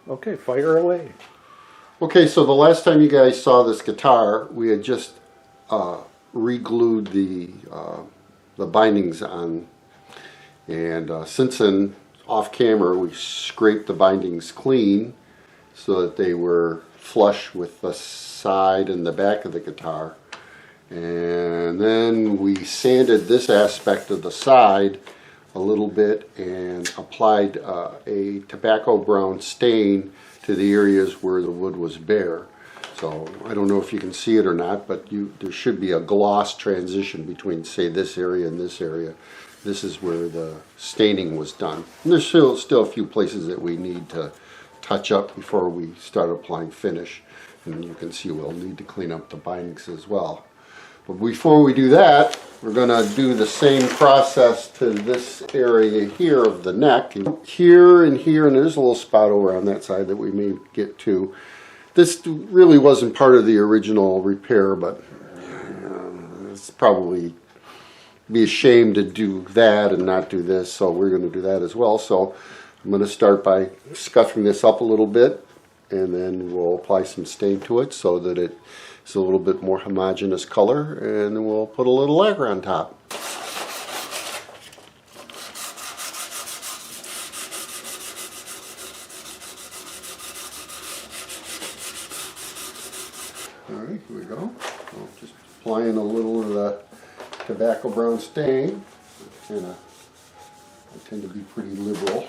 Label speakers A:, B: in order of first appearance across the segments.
A: Okay, fire away.
B: Okay, so the last time you guys saw this guitar, we had just re-glued the bindings on, and since then, off camera, we scraped the bindings clean so that they were flush with the side and the back of the guitar. And then we sanded this aspect of the side a little bit and applied a tobacco brown stain to the areas where the wood was bare. So I don't know if you can see it or not, but there should be a gloss transition between, say, this area and this area. This is where the staining was done. And there's still a few places that we need to touch up before we start applying finish. And you can see we'll need to clean up the bindings as well. But before we do that, we're going to do the same process to this area here of the neck. And here, and there's a little spot over on that side that we may get to. This really wasn't part of the original repair, but it's probably be ashamed to do that and not do this, so we're going to do that as well. So I'm going to start by scuffing this up a little bit, and then we'll apply some stain to it so that it's a little bit more homogeneous color, and then we'll put a little lacquer on top. Alright, here we go. So just applying a little of the tobacco brown stain. I tend to be pretty liberal.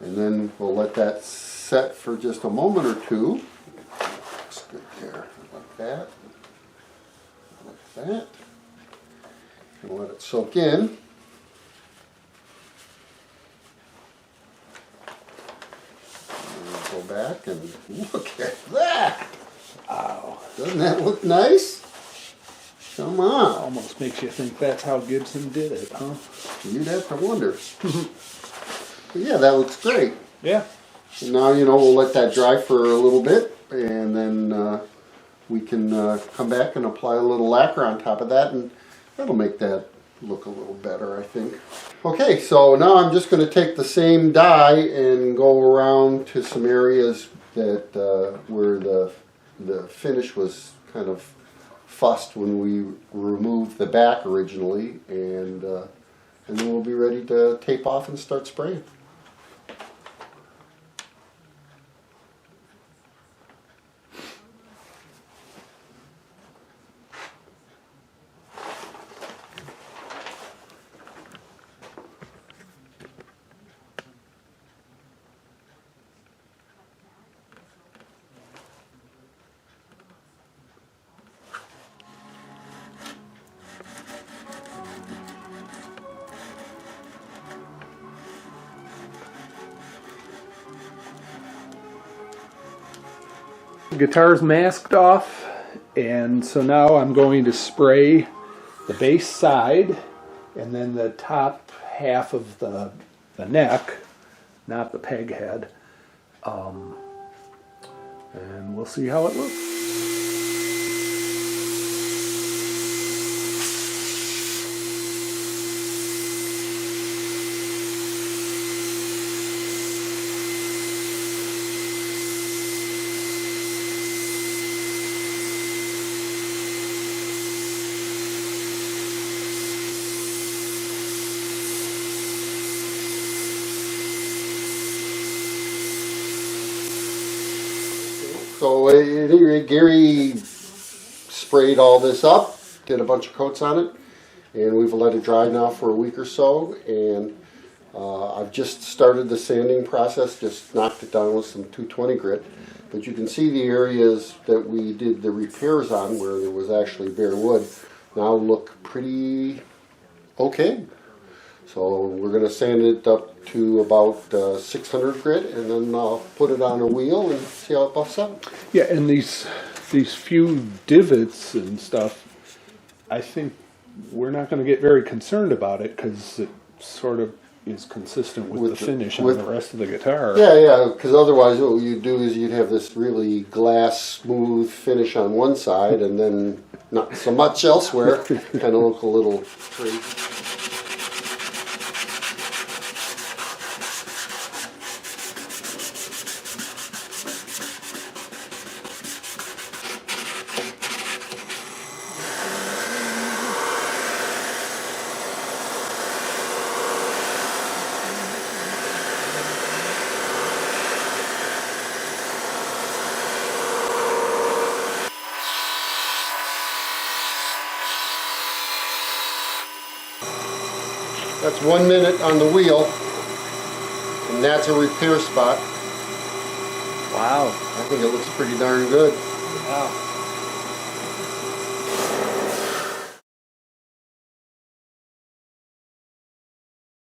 B: And then we'll let that set for just a moment or two. Looks good there. Like that. Like that. And let it soak in. And go back and look at that.
A: Wow.
B: Doesn't that look nice? Come on.
A: Almost makes you think that's how Gibson did it, huh?
B: You'd have to wonder. But yeah, that looks great.
A: Yeah.
B: And now, we'll let that dry for a little bit, and then we can come back and apply a little lacquer on top of that, and that'll make that look a little better, I think. Okay, so now I'm just going to take the same dye and go around to some areas that where the finish was kind of fussed when we removed the back originally, and then we'll be ready to tape off and start spraying.
A: The guitar's masked off, and so now I'm going to spray the bass side and then the top half of the neck, not the peg head, and we'll see how it looks.
B: So at any rate, Gary sprayed all this up, did a bunch of coats on it, and we've let it dry now for a week or so, and I've just started the sanding process, just knocked it down with some 220 grit. But you can see the areas that we did the repairs on where there was actually bare wood now look pretty okay. So we're going to sand it up to about 600 grit, and then I'll put it on a wheel and see how it buffs up.
A: Yeah, and these few divots and stuff, I think we're not going to get very concerned about it because it sort of is consistent with the finish on the rest of the guitar.
B: Yeah, because otherwise what you'd do is you'd have this really glass smooth finish on one side and then not so much elsewhere. Kind of look a little crazy. That's 1 minute on the wheel, and that's a repair spot.
A: Wow.
B: I think it looks pretty darn good.
A: Wow.